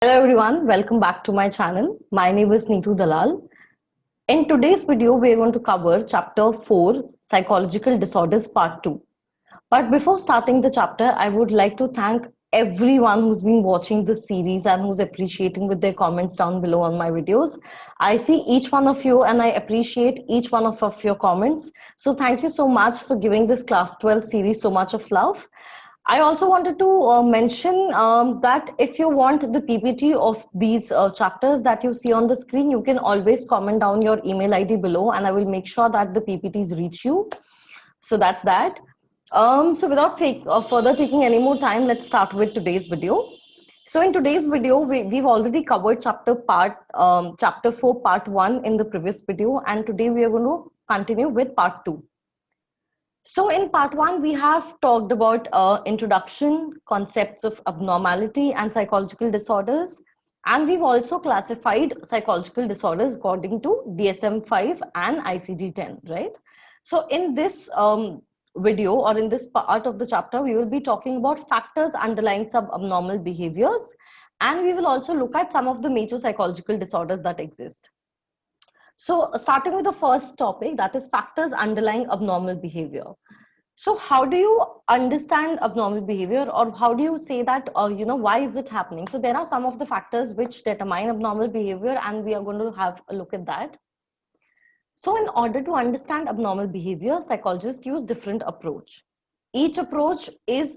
Hello everyone, welcome back to my channel. My name is Neetu Dalal. In today's video, we are going to cover chapter 4, Psychological Disorders Part 2. But before starting the chapter, I would like to thank everyone who's been watching this series and who's appreciating with their comments down below on my videos. I see each one of you and I appreciate each one of your comments. So thank you so much for giving this class 12 series so much of love. I also wanted to mention that if you want the PPT of these chapters that you see on the screen, you can always comment down your email ID below and I will make sure that the PPTs reach you. So that's that. So without further taking any more time, let's start with today's video. So in today's video, we've already covered chapter 4, part 1 in the previous video, and today we are going to continue with part 2. So in part 1, we have talked about introduction, concepts of abnormality and psychological disorders. And we've also classified psychological disorders according to DSM-5 and ICD-10, right? So in this video or in this part of the chapter, we will be talking about factors underlying some abnormal behaviors. And we will also look at some of the major psychological disorders that exist. So starting with the first topic, that is factors underlying abnormal behavior. So how do you understand abnormal behavior, or how do you say that, why is it happening? So there are some of the factors which determine abnormal behavior, and we are going to have a look at that. So in order to understand abnormal behavior, psychologists use different approach. Each approach is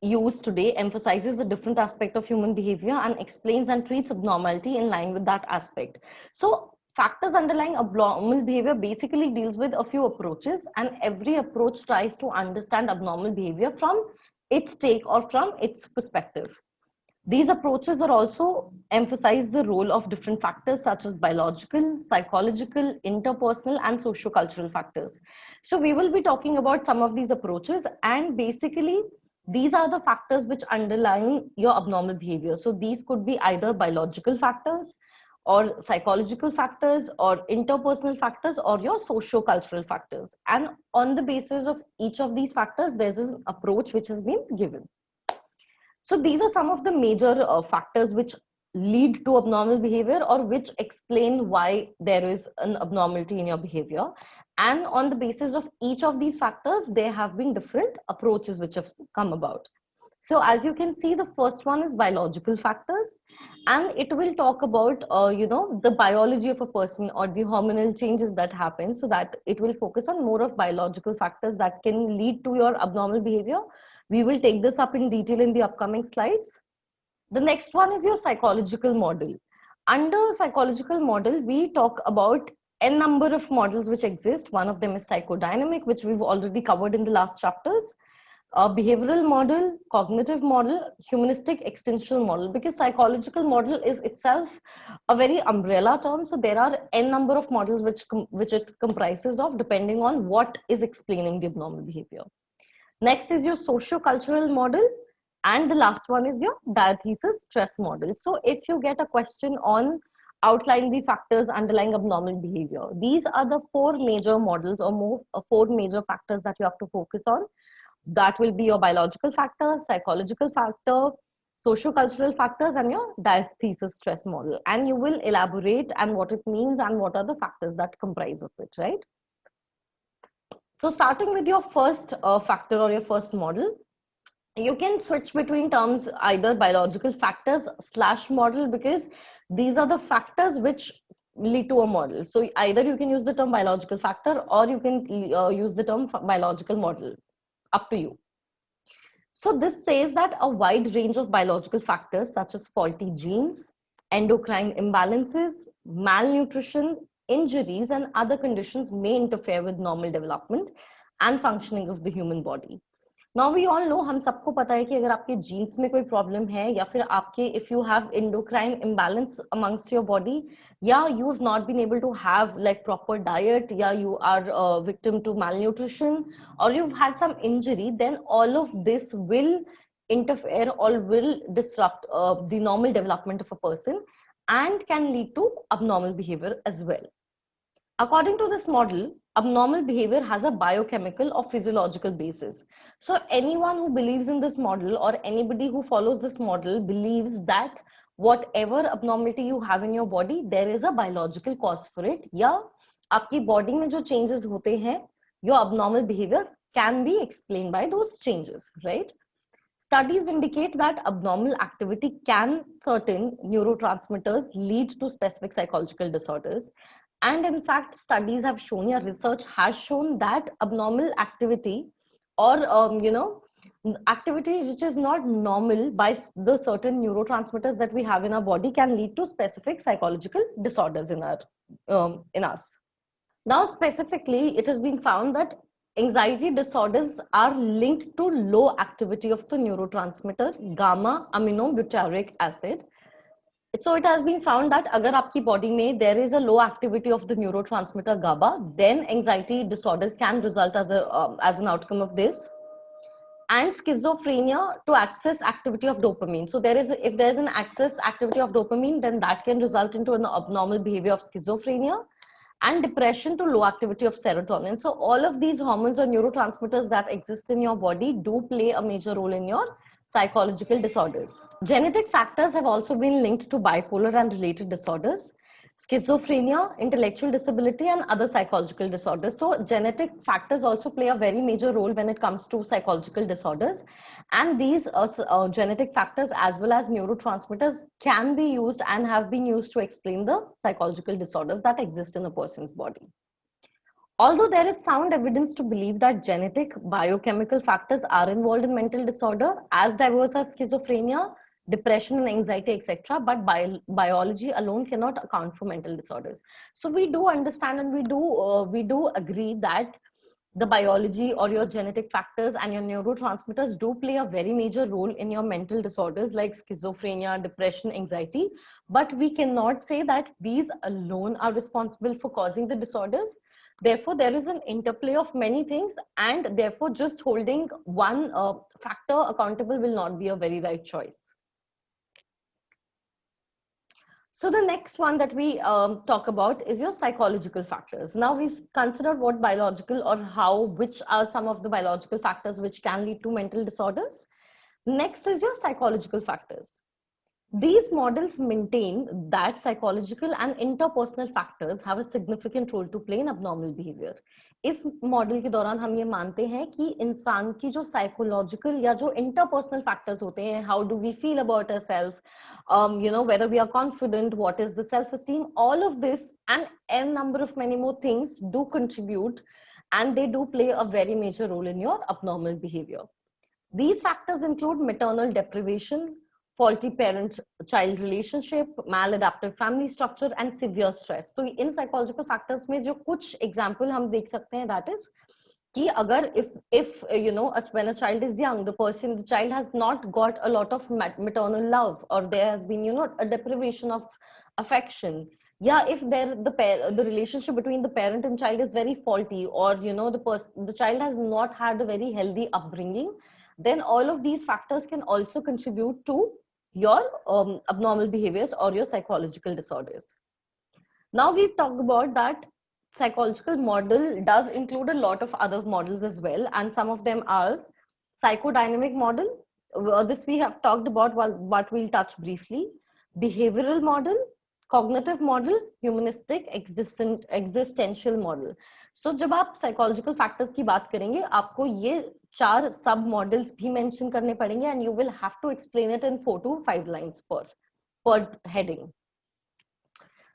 used today emphasizes a different aspect of human behavior and explains and treats abnormality in line with that aspect. So factors underlying abnormal behavior basically deals with a few approaches, and every approach tries to understand abnormal behavior from its take or from its perspective. These approaches are also emphasize the role of different factors such as biological, psychological, interpersonal, and socio-cultural factors. So we will be talking about some of these approaches, and basically these are the factors which underlie your abnormal behavior. So these could be either biological factors or psychological factors or interpersonal factors or your socio-cultural factors. And on the basis of each of these factors, there's an approach which has been given. So these are some of the major factors which lead to abnormal behavior or which explain why there is an abnormality in your behavior. And on the basis of each of these factors, there have been different approaches which have come about. So as you can see, the first one is biological factors, and it will talk about, the biology of a person or the hormonal changes that happen, so that it will focus on more of biological factors that can lead to your abnormal behavior. We will take this up in detail in the upcoming slides. The next one is your psychological model. Under psychological model, we talk about n number of models which exist. One of them is psychodynamic, which we've already covered in the last chapters. Behavioral model, cognitive model, humanistic extensional model, because psychological model is itself a very umbrella term. So there are n number of models which it comprises of depending on what is explaining the abnormal behavior. Next is your socio-cultural model, and the last one is your diathesis-STESS model. So if you get a question on outline the factors underlying abnormal behavior, these are the four major models or four major factors that you have to focus on. That will be your biological factor, psychological factor, socio-cultural factors, and your diathesis-STESS model. And you will elaborate and what it means and what are the factors that comprise of it, right? So starting with your first factor or your first model, you can switch between terms either biological factors / model, because these are the factors which lead to a model. So either you can use the term biological factor or you can use the term biological model, up to you. So this says that a wide range of biological factors such as faulty genes, endocrine imbalances, malnutrition, injuries, and other conditions may interfere with normal development and functioning of the human body. Now we all know, हम सबको पता है कि अगर आपके jeans में कोई problem है या फिर आपके if you have endocrine imbalance amongst your body, yeah, you have not been able to have like proper diet, yeah, you are a victim to malnutrition, or you've had some injury, then all of this will interfere or will disrupt the normal development of a person and can lead to abnormal behavior as well. According to this model, abnormal behavior has a biochemical or physiological basis. So anyone who believes in this model or anybody who follows this model believes that whatever abnormality you have in your body, there is a biological cause for it. या आपकी body में जो changes होते हैं, your abnormal behavior can be explained by those changes, right? Studies indicate that abnormal activity can certain neurotransmitters lead to specific psychological disorders. And in fact, studies have shown, yeah, research has shown that abnormal activity or, activity which is not normal by the certain neurotransmitters that we have in our body can lead to specific psychological disorders in us. Now, specifically, it has been found that anxiety disorders are linked to low activity of the neurotransmitter gamma aminobutyric acid. So it has been found that agar aapki body mein there is a low activity of the neurotransmitter GABA, then anxiety disorders can result as an outcome of this. And schizophrenia to access activity of dopamine. So if there is an access activity of dopamine, then that can result into an abnormal behavior of schizophrenia. And depression to low activity of serotonin. So all of these hormones or neurotransmitters that exist in your body do play a major role in your psychological disorders. Genetic factors have also been linked to bipolar and related disorders, schizophrenia, intellectual disability, and other psychological disorders. So genetic factors also play a very major role when it comes to psychological disorders. And these genetic factors as well as neurotransmitters can be used and have been used to explain the psychological disorders that exist in a person's body. Although there is sound evidence to believe that genetic biochemical factors are involved in mental disorder as diverse as schizophrenia, depression and anxiety, etc., but biology alone cannot account for mental disorders. So we do understand and we do agree that the biology or your genetic factors and your neurotransmitters do play a very major role in your mental disorders like schizophrenia, depression, anxiety, but we cannot say that these alone are responsible for causing the disorders. Therefore, there is an interplay of many things, and therefore just holding one factor accountable will not be a very right choice. So the next one that we talk about is your psychological factors. Now we've considered what biological or which are some of the biological factors which can lead to mental disorders. Next is your psychological factors. These models maintain that psychological and interpersonal factors have a significant role to play in abnormal behavior. इस model के दौरान हम ये मानते हैं कि इंसान की जो साइकोलॉजिकल या जो इंटरपर्सनल फैक्टर्स होते हैं, how do we feel about ourselves, whether we are confident, what is the self-esteem, all of this and n number of many more things do contribute, and they do play a very major role in your abnormal behavior. These factors include maternal deprivation, faulty parent-child relationship, maladaptive family structure, and severe stress. So in psychological factors में जो कुछ example हम देख सकते हैं, that is कि अगर if when a child is young, the child has not got a lot of maternal love, or there has been a deprivation of affection. Yeah, if the relationship between the parent and child is very faulty, or the child has not had a very healthy upbringing, then all of these factors can also contribute to your abnormal behaviors or your psychological disorders. Now we've talked about that psychological model does include a lot of other models as well, and some of them are psychodynamic model. This we have talked about, but we'll touch briefly. Behavioral model, cognitive model, humanistic, existential model. So जब आप psychological factors की बात करेंगे, आपको ये 4 sub models भी mention करने पड़ेंगे, and you will have to explain it in 4 to 5 lines per heading.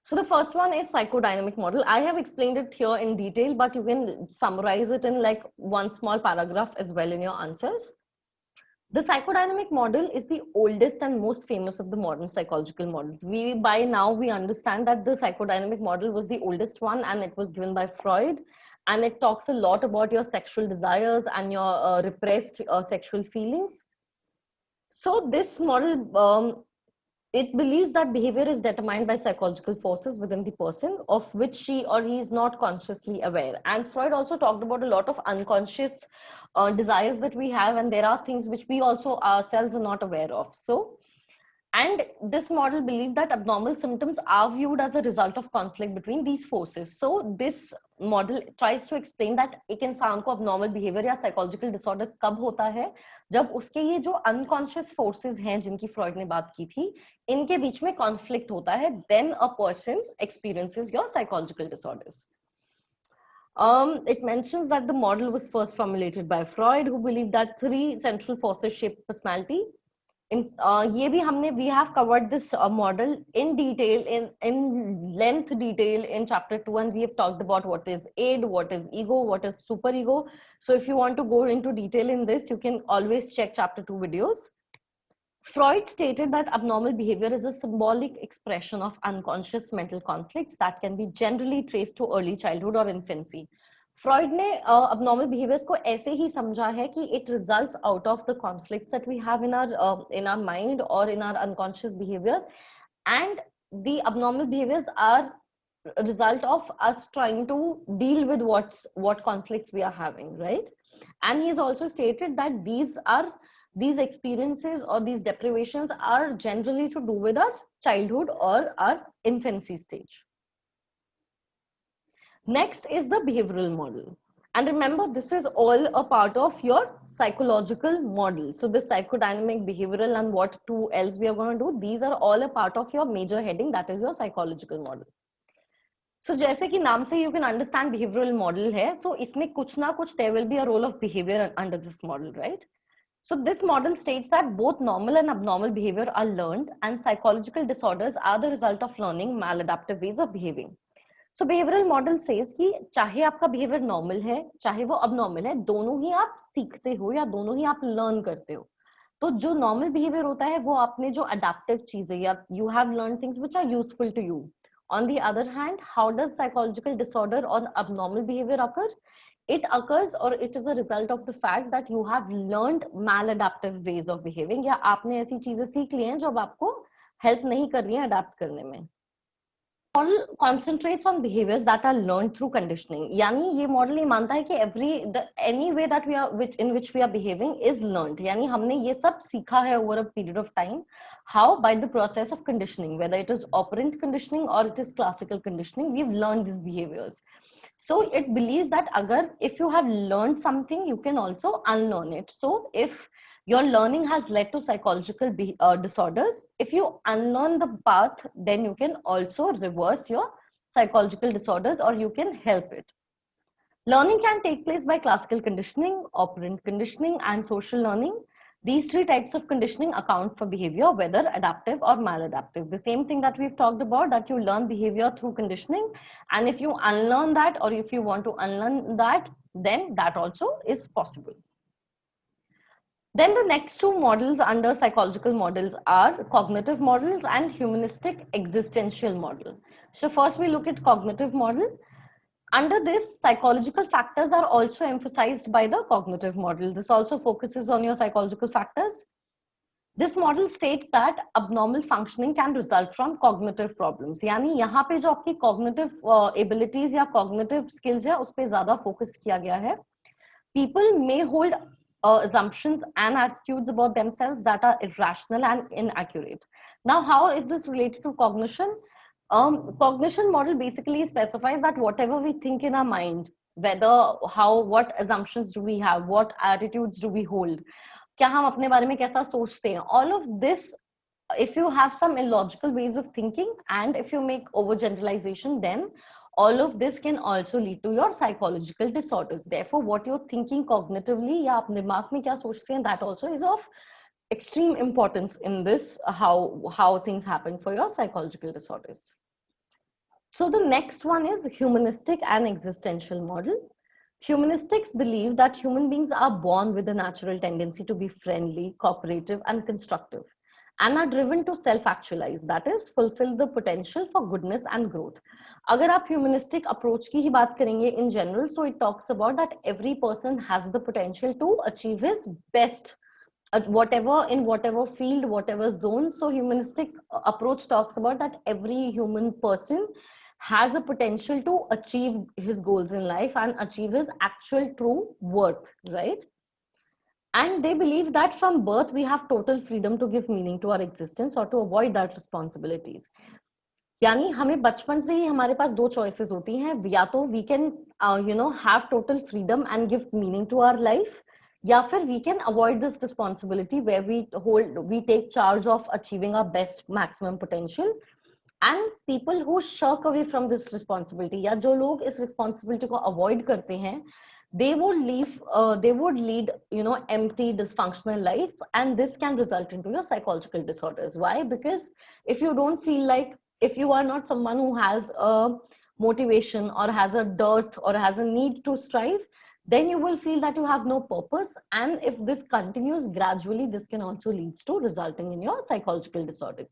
So the first one is psychodynamic model. I have explained it here in detail, but you can summarize it in like one small paragraph as well in your answers. The psychodynamic model is the oldest and most famous of the modern psychological models. By now we understand that the psychodynamic model was the oldest one, and it was given by Freud, and it talks a lot about your sexual desires and your repressed sexual feelings. So this model, it believes that behavior is determined by psychological forces within the person, of which she or he is not consciously aware. And Freud also talked about a lot of unconscious desires that we have, and there are things which we also ourselves are not aware of. So And this model believed that abnormal symptoms are viewed as a result of conflict between these forces. So this model tries to explain that एक इंसान को abnormal behavior या psychological disorders कब होता है, जब उसके ये जो unconscious forces हैं जिनकी फ्रॉइड ने बात की थी, इनके बीच में conflict होता है, then a person experiences your psychological disorders. It mentions that the model was first formulated by Freud, who believed that three central forces shape personality. ये भी हमने we have covered this model in detail, in length detail in chapter 2, and we have talked about what is id, what is ego, what is superego. So if you want to go into detail in this, you can always check chapter 2 videos. Freud stated that abnormal behavior is a symbolic expression of unconscious mental conflicts that can be generally traced to early childhood or infancy. Freud ने abnormal behaviors को ऐसे ही समझा है कि it results out of the conflicts that we have in our mind or in our unconscious behavior, and the abnormal behaviors are a result of us trying to deal with what conflicts we are having, right? And he's also stated that these experiences or these deprivations are generally to do with our childhood or our infancy stage. Next is the behavioral model. And remember, this is all a part of your psychological model. So the psychodynamic, behavioral, and what two else we are going to do, these are all a part of your major heading, that is your psychological model. So जैसे कि नाम से you can understand behavioral model है, तो इसमें कुछ ना कुछ there will be a role of behavior under this model, right? So this model states that both normal and abnormal behavior are learned, and psychological disorders are the result of learning maladaptive ways of behaving. So behavioral model says कि चाहे आपका behavior normal है, चाहे वो abnormal है, दोनों ही आप सीखते हो या दोनों ही आप learn करते हो. तो जो normal behavior होता है वो आपने जो adaptive चीजें या you have learned things which are useful to you. On the other hand, how does psychological disorder or abnormal behavior occur? It occurs or it is a result of the fact that you have learned maladaptive ways of behaving, या आपने ऐसी चीजें सीख ली हैं जो अब आपको help नहीं कर रही हैं adapt करने में. Model concentrates on behaviors that are learned through conditioning. यानी ये मॉडल ये मानता है कि any way that in which we are behaving is learned. यानी हमने ये सब सीखा है over a period of time. How? By the process of conditioning, whether it is operant conditioning or it is classical conditioning, we've learned these behaviors. So it believes that if you have learned something, you can also unlearn it. So if your learning has led to psychological disorders, if you unlearn the path, then you can also reverse your psychological disorders or you can help it. Learning can take place by classical conditioning, operant conditioning, and social learning. These three types of conditioning account for behavior, whether adaptive or maladaptive. The same thing that we've talked about, that you learn behavior through conditioning, and if you unlearn that or if you want to unlearn that, then that also is possible. Then the next two models under psychological models are cognitive models and humanistic existential model. So first we look at cognitive model. Under this, psychological factors are also emphasized by the cognitive model. This also focuses on your psychological factors. This model states that abnormal functioning can result from cognitive problems. यानी यहाँ पे जो आपकी cognitive abilities या cognitive skills है, उस पे ज़्यादा focus किया गया है. People may hold assumptions and attitudes about themselves that are irrational and inaccurate. Now, how is this related to cognition? Cognition model basically specifies that whatever we think in our mind, what assumptions do we have, what attitudes do we hold, क्या हम अपने बारे में कैसा सोचते हैं, all of this, if you have some illogical ways of thinking and if you make overgeneralization, then all of this can also lead to your psychological disorders. Therefore, what you're thinking cognitively, या आप दिमाग में क्या सोचते हैं, that also is of extreme importance in this, how things happen for your psychological disorders. So the next one is humanistic and existential model. Humanistics believe that human beings are born with a natural tendency to be friendly, cooperative, and constructive, and are driven to self-actualize, that is, fulfill the potential for goodness and growth. अगर आप humanistic approach की ही बात करेंगे in general, so it talks about that every person has the potential to achieve his best at whatever field, whatever zone. So humanistic approach talks about that every human person has a potential to achieve his goals in life and achieve his actual true worth, right? And they believe that from birth we have total freedom to give meaning to our existence or to avoid that responsibilities. यानी हमें बचपन से ही हमारे पास दो choices होती हैं, या तो we can have total freedom and give meaning to our life, या फिर we can avoid this responsibility where we take charge of achieving our best maximum potential. And people who shirk away from this responsibility, या जो लोग इस responsibility को avoid करते हैं, they would lead empty dysfunctional lives, and this can result into your psychological disorders. Why? Because if you don't feel like, if you are not someone who has a motivation or has a dearth or has a need to strive, then you will feel that you have no purpose, and if this continues gradually, this can also lead to resulting in your psychological disorders.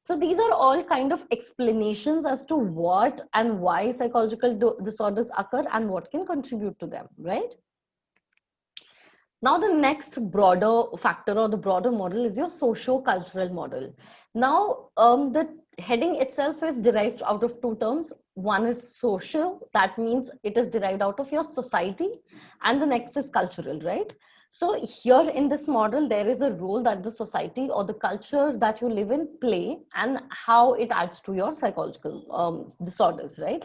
So these are all kind of explanations as to what and why psychological disorders occur and what can contribute to them, right? Now, the next broader factor or the broader model is your socio-cultural model. Now, the heading itself is derived out of two terms. One is social, that means it is derived out of your society, and the next is cultural, right? So here in this model, there is a role that the society or the culture that you live in play, and how it adds to your psychological disorders, right?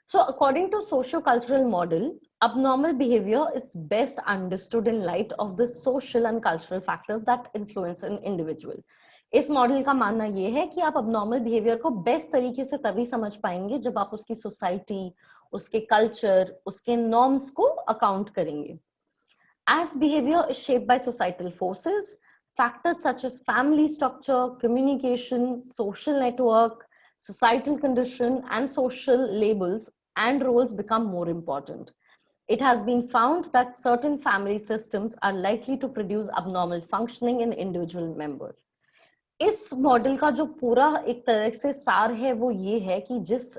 So according to socio-cultural model, abnormal behavior is best understood in light of the social and cultural factors that influence an individual. इस model का मानना ये है कि आप abnormal behavior को best तरीके से तभी समझ पाएंगे जब आप उसकी सोसाइटी, उसके कल्चर, उसके नॉर्म्स को अकाउंट करेंगे. As behavior is shaped by societal forces, factors such as family structure, communication, social network, societal condition, and social labels and roles become more important. It has been found that certain family systems are likely to produce abnormal functioning in individual members. इस model का जो पूरा एक तरह से सार है वो ये है कि जिस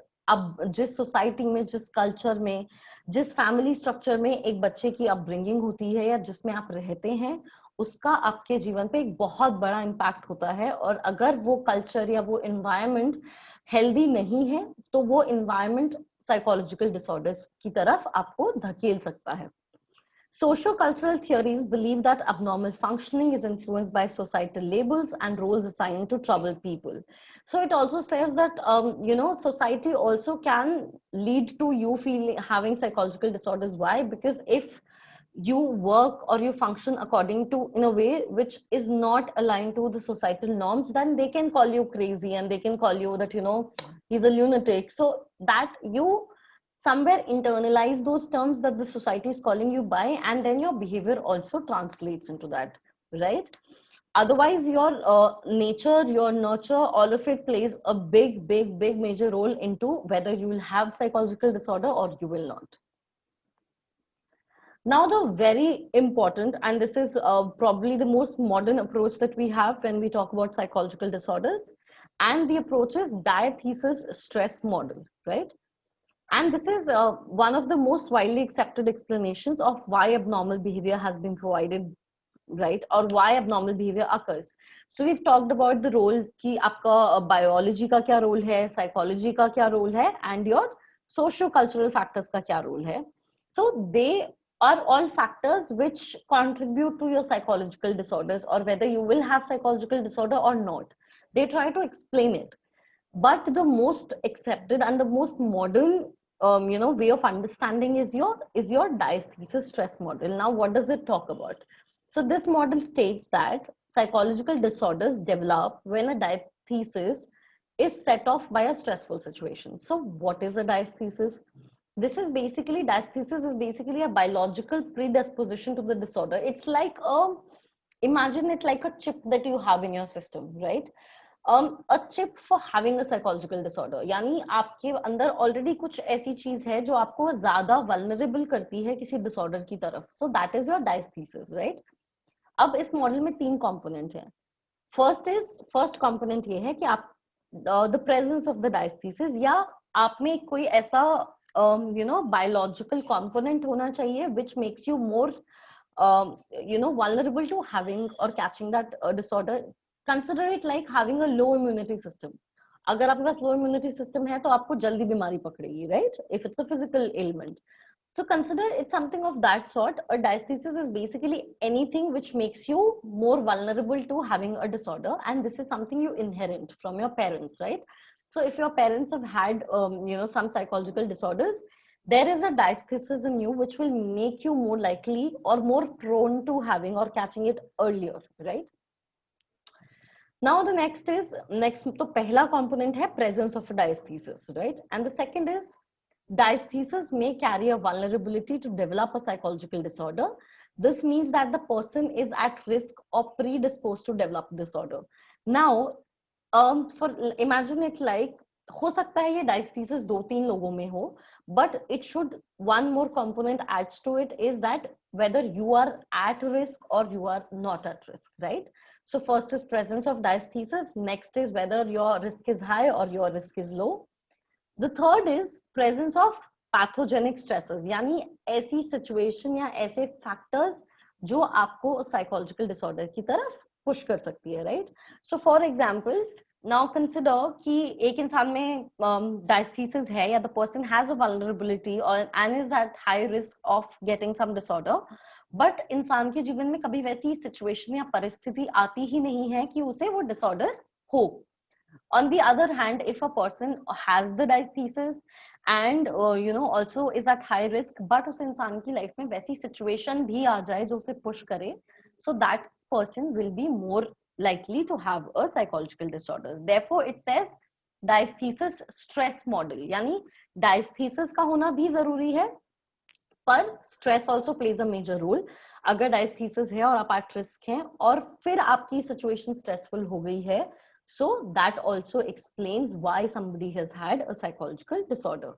सोसाइटी में, जिस कल्चर में, जिस फैमिली स्ट्रक्चर में एक बच्चे की अपब्रिंगिंग होती है या जिसमें आप रहते हैं, उसका आपके जीवन पे एक बहुत बड़ा इम्पैक्ट होता है. और अगर वो कल्चर या वो एनवायरनमेंट हेल्दी नहीं है तो वो एनवायरनमेंट साइकोलॉजिकल डिसऑर्डर्स की तरफ आपको धकेल सकता है. Socio-cultural theories believe that abnormal functioning is influenced by societal labels and roles assigned to troubled people. So it also says that society also can lead to you having psychological disorders. Why? Because if you work or you function according to in a way which is not aligned to the societal norms, then they can call you crazy and they can call you that he's a lunatic. So that you somewhere internalize those terms that the society is calling you by, and then your behavior also translates into that, right? Otherwise your nature, your nurture, all of it plays a big major role into whether you will have psychological disorder or you will not. Now the very important, and this is probably the most modern approach that we have when we talk about psychological disorders, and the approach is diathesis-stress model, right? And this is one of the most widely accepted explanations of why abnormal behavior has been provided, right? Or why abnormal behavior occurs. So we've talked about the role कि आपका biology का क्या role है, psychology का क्या role है, and your socio-cultural factors का क्या role है. So they are all factors which contribute to your psychological disorders, or whether you will have psychological disorder or not. They try to explain it. But the most accepted and the most modern way of understanding is your diathesis-stress model. Now what does it talk about? So this model states that psychological disorders develop when a diathesis is set off by a stressful situation. So what is a diathesis? Diathesis is basically a biological predisposition to the disorder. It's like imagine it like a chip that you have in your system, right? A chip for having a psychological disorder. यानी आपके अंदर already कुछ ऐसी चीज है जो आपको ज्यादा vulnerable करती है किसी disorder की तरफ. So that is your diathesis, right? अब इस मॉडल में 3 component हैं. First component ये है कि आप the presence of the diathesis, या आप में कोई ऐसा biological component होना चाहिए which makes you more vulnerable to having or catching that disorder. Consider it like having a low immunity system. अगर आपके पास low immunity system है तो आपको जल्दी बीमारी पकड़ेगी, right? If it's a physical ailment. So consider it's something of that sort. A diathesis is basically anything which makes you more vulnerable to having a disorder, and this is something you inherit from your parents, right? So if your parents have had, some psychological disorders, there is a diathesis in you which will make you more likely or more prone to having or catching it earlier, right? Now the next तो पहला component है presence of a diathesis, right? And the second is diathesis may carry a vulnerability to develop a psychological disorder. This means that the person is at risk or predisposed to develop disorder. Now, for imagine it like हो सकता है ये diathesis दो तीन लोगों में हो, but it should one more component adds to it is that whether you are at risk or you are not at risk, right? So first is presence of diathesis. Next is whether your risk is high or your risk is low. The third is presence of pathogenic stresses, यानी ऐसी situation या ऐसे factors जो आपको psychological disorder की तरफ push कर सकती है, right? So for example, now consider कि एक इंसान में diathesis है या the person has a vulnerability or and is at high risk of getting some disorder, but इंसान के जीवन में कभी वैसी situation या परिस्थिति आती ही नहीं है कि उसे वो disorder हो. On the other hand, if a person has the diathesis and also is at high risk, but उस इंसान की लाइफ में वैसी situation भी आ जाए जो उसे push करे, so that person will be more likely to have a psychological disorders. Therefore, it says diathesis stress model, यानी diathesis का होना भी जरूरी है, पर stress also plays a major role. अगर diathesis है और आप at risk हैं और फिर आपकी situation stressful हो गई है, so that also explains why somebody has had a psychological disorder.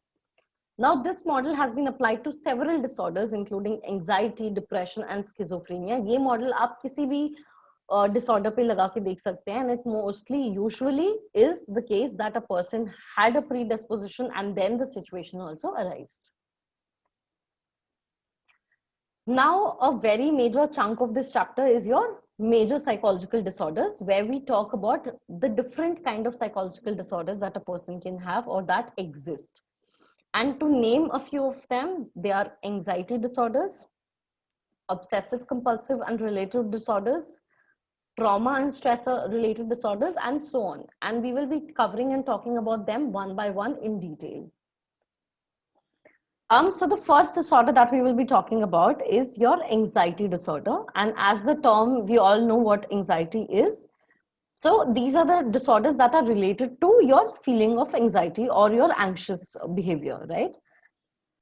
Now, this model has been applied to several disorders, including anxiety, depression, and schizophrenia. ये model आप किसी भी disorder पे लगा के देख सकते हैं, and it mostly usually is the case that a person had a predisposition and then the situation also arose. Now, a very major chunk of this chapter is your major psychological disorders, where we talk about the different kind of psychological disorders that a person can have or that exist. And to name a few of them, they are anxiety disorders, obsessive-compulsive and related disorders, trauma and stress related disorders, and so on. And we will be covering and talking about them one by one in detail. So the first disorder that we will be talking about is your anxiety disorder. And as the term, we all know what anxiety is. So these are the disorders that are related to your feeling of anxiety or your anxious behavior, right?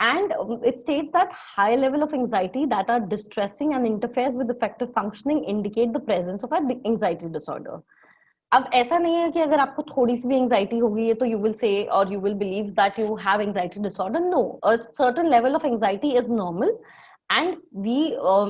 And it states that high level of anxiety that are distressing and interferes with effective functioning indicate the presence of an anxiety disorder. अब ऐसा नहीं है कि अगर आपको थोड़ी सी भी anxiety हो गई है तो you will say or you will believe that you have anxiety disorder. No, a certain level of anxiety is normal, and we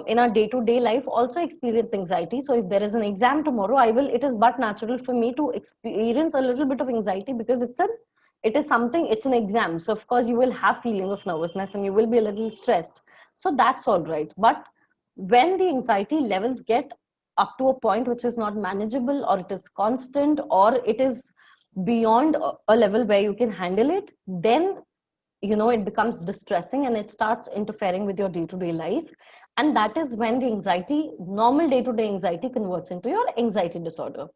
in our day-to-day life also experience anxiety. So if there is an exam tomorrow, it is but natural for me to experience a little bit of anxiety because it's an exam. So of course you will have feeling of nervousness and you will be a little stressed. So that's all right. But when the anxiety levels get up to a point which is not manageable, or it is constant, or it is beyond a level where you can handle it, then it becomes distressing and it starts interfering with your day-to-day life, and that is when the anxiety, normal day-to-day anxiety, converts into your anxiety disorder,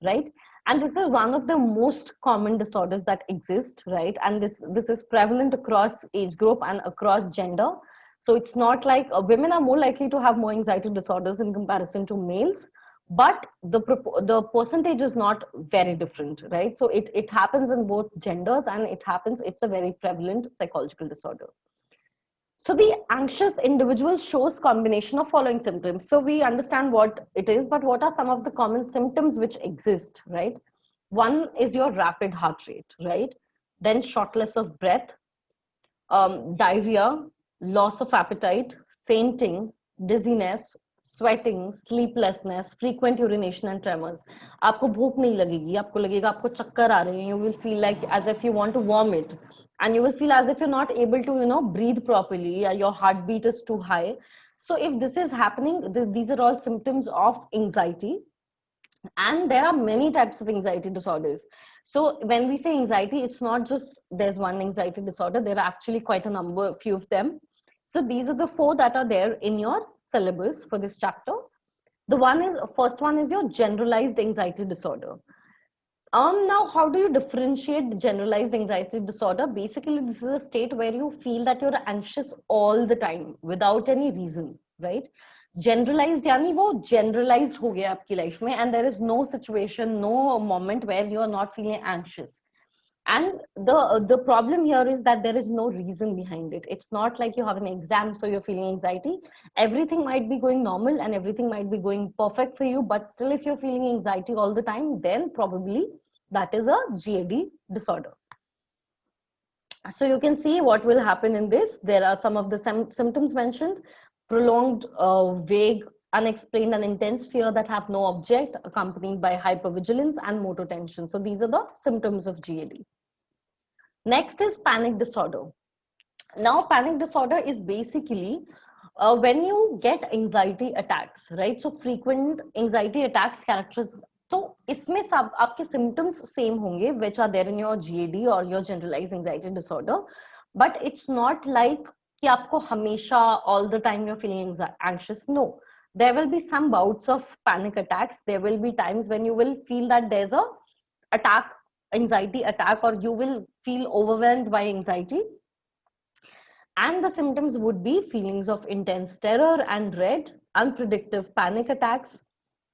right? And this is one of the most common disorders that exist, right? And this is prevalent across age group and across gender. So it's not like women are more likely to have more anxiety disorders in comparison to males, but the percentage is not very different, right? So it happens in both genders, and it's a very prevalent psychological disorder. So the anxious individual shows combination of following symptoms. So we understand what it is, but what are some of the common symptoms which exist, right? One is your rapid heart rate, right? Then shortness of breath, diarrhea, loss of appetite, fainting, dizziness, sweating, sleeplessness, frequent urination and tremors. आपको भूख नहीं लगेगी, आपको लगेगा आपको चक्कर आ रहे हैं. You will feel like as if you want to vomit, and you will feel as if you're not able to breathe properly. Your heartbeat is too high. So if this is happening, these are all symptoms of anxiety. And there are many types of anxiety disorders. So when we say anxiety, it's not just there's one anxiety disorder. There are actually quite a few of them. So these are the 4 that are there in your syllabus for this chapter. The first one is your generalized anxiety disorder. Now, how do you differentiate generalized anxiety disorder? Basically, this is a state where you feel that you're anxious all the time without any reason, right? Generalized, यानी वो generalized हो गया आपकी life में, and there is no situation, no moment where you are not feeling anxious. And the problem here is that there is no reason behind it. It's not like you have an exam, so you're feeling anxiety. Everything might be going normal and everything might be going perfect for you, but still, if you're feeling anxiety all the time, then probably that is a GAD disorder. So you can see what will happen in this. There are some of the symptoms mentioned: prolonged, vague, unexplained and intense fear that have no object, accompanied by hypervigilance and motor tension. So these are the symptoms of GAD. Next is panic disorder. Now, panic disorder is basically when you get anxiety attacks, right? So frequent anxiety attacks characterize. तो इसमें सब आपके symptoms same होंगे which are there in your GAD or your generalized anxiety disorder, but it's not like कि आपको हमेशा all the time you're feeling anxious. No, there will be some bouts of panic attacks. There will be times when you will feel that there's a attack, anxiety attack, or you will feel overwhelmed by anxiety. And the symptoms would be feelings of intense terror and dread, unpredictable panic attacks,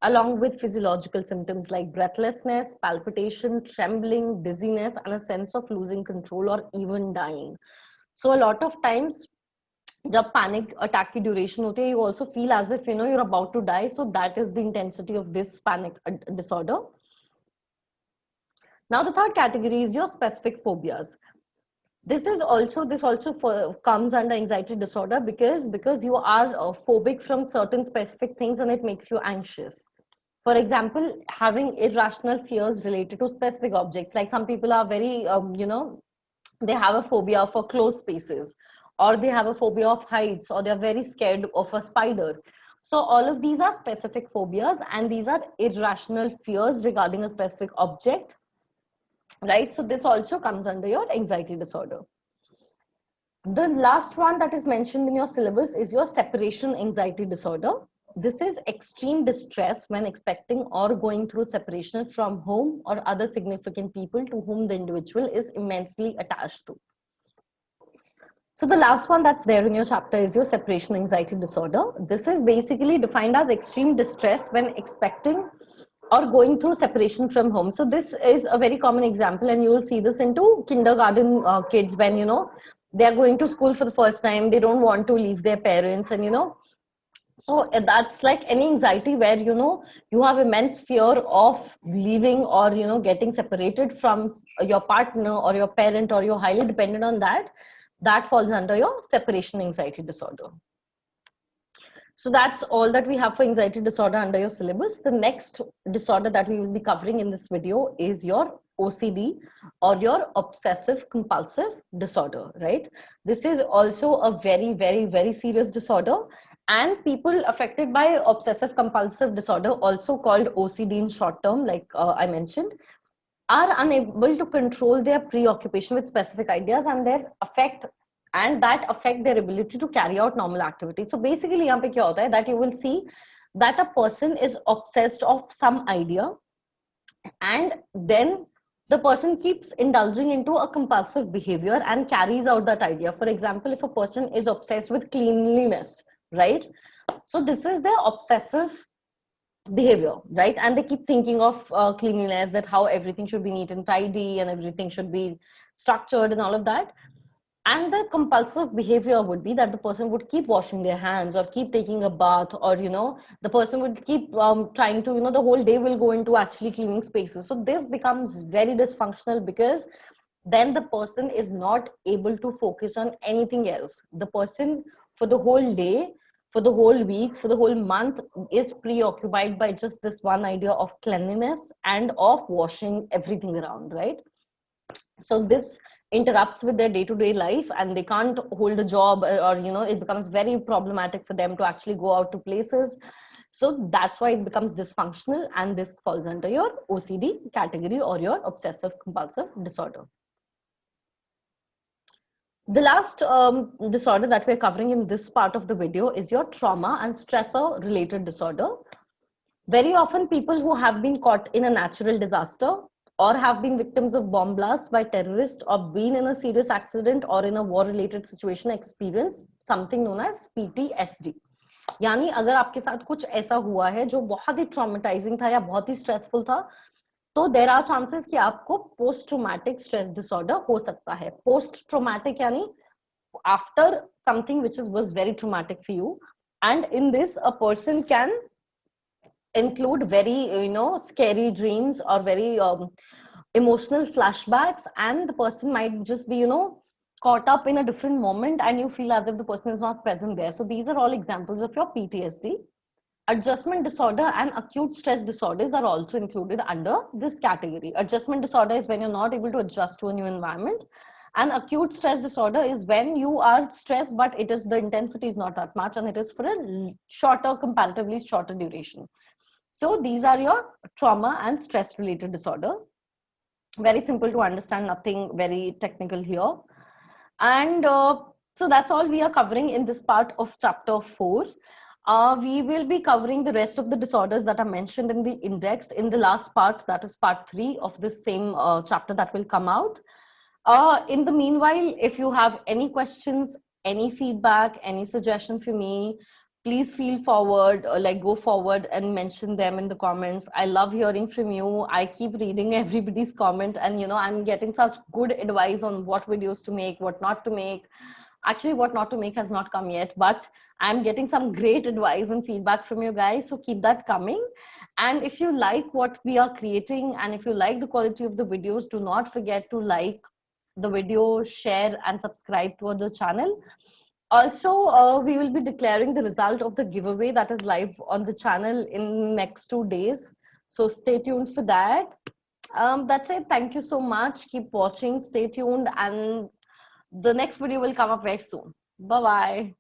along with physiological symptoms like breathlessness, palpitation, trembling, dizziness, and a sense of losing control or even dying. So a lot of times, जब panic attack की duration होती है, you also feel as if you're about to die. So that is the intensity of this panic disorder. Now the third category is your specific phobias. This also comes under anxiety disorder because you are phobic from certain specific things and it makes you anxious. For example, having irrational fears related to specific objects. Like some people are very, they have a phobia for closed spaces, or they have a phobia of heights, or they're very scared of a spider. So all of these are specific phobias, and these are irrational fears regarding a specific object, right? So this also comes under your anxiety disorder. The last one that is mentioned in your syllabus is your separation anxiety disorder. This is extreme distress when expecting or going through separation from home or other significant people to whom the individual is immensely attached to. So the last one that's there in your chapter is your separation anxiety disorder. This is basically defined as extreme distress when expecting or going through separation from home. So this is a very common example, and you will see this into kindergarten kids when they are going to school for the first time. They don't want to leave their parents, and so that's like any anxiety where you have immense fear of leaving or getting separated from your partner or your parent, or you're highly dependent on that. That falls under your separation anxiety disorder. So that's all that we have for anxiety disorder under your syllabus. The next disorder that we will be covering in this video is your OCD, or your obsessive compulsive disorder, right? This is also a very, very, very serious disorder, and people affected by obsessive compulsive disorder, also called OCD in short term, like I mentioned, are unable to control their preoccupation with specific ideas, and that affect their ability to carry out normal activities. So basically यहाँ पे क्या होता है that you will see that a person is obsessed of some idea, and then the person keeps indulging into a compulsive behavior and carries out that idea. For example, if a person is obsessed with cleanliness, right? So this is their obsessive behavior, right? And they keep thinking of cleanliness, that how everything should be neat and tidy and everything should be structured and all of that. And the compulsive behavior would be that the person would keep washing their hands or keep taking a bath, or the person would keep trying to the whole day will go into actually cleaning spaces. So this becomes very dysfunctional, because then the person is not able to focus on anything else. The person for the whole day, for the whole week, for the whole month is preoccupied by just this one idea of cleanliness and of washing everything around, right? So this interrupts with their day-to-day life, and they can't hold a job, or it becomes very problematic for them to actually go out to places. So that's why it becomes dysfunctional, and this falls under your OCD category, or your obsessive compulsive disorder. The last disorder that we're covering in this part of the video is your trauma and stressor related disorder. Very often, people who have been caught in a natural disaster or have been victims of bomb blasts by terrorists or been in a serious accident or in a war related situation experience something known as PTSD. यानी अगर आपके साथ कुछ ऐसा हुआ है जो बहुत ही ट्रॉमेटाइजिंग था या बहुत ही स्ट्रेसफुल था, तो देर आर चांसेस कि आपको पोस्ट ट्रोमैटिक स्ट्रेस डिसऑर्डर हो सकता है. पोस्ट ट्रोमैटिक यानी after something which was very traumatic for you, and in this a person can include very scary dreams or very emotional flashbacks, and the person might just be caught up in a different moment and you feel as if the person is not present there. So these are all examples of your PTSD. Adjustment disorder and acute stress disorders are also included under this category. Adjustment disorder is when you're not able to adjust to a new environment, and acute stress disorder is when you are stressed but it is the intensity is not that much and it is for a shorter, comparatively shorter duration. So these are your trauma and stress related disorder. Very simple to understand, nothing very technical here. And so that's all we are covering in this part of chapter 4. We will be covering the rest of the disorders that are mentioned in the index in the last part, that is part 3 of this same chapter that will come out. In the meanwhile, if you have any questions, any feedback, any suggestion for me, please feel forward, go forward and mention them in the comments. I love hearing from you. I keep reading everybody's comment, and I'm getting such good advice on what videos to make, what not to make. Actually, what not to make has not come yet, but I'm getting some great advice and feedback from you guys, so keep that coming. And if you like what we are creating and if you like the quality of the videos, do not forget to like the video, share and subscribe to the channel. Also, we will be declaring the result of the giveaway that is live on the channel in next 2 days. So stay tuned for that. That's it. Thank you so much. Keep watching. Stay tuned. And the next video will come up very soon. Bye-bye.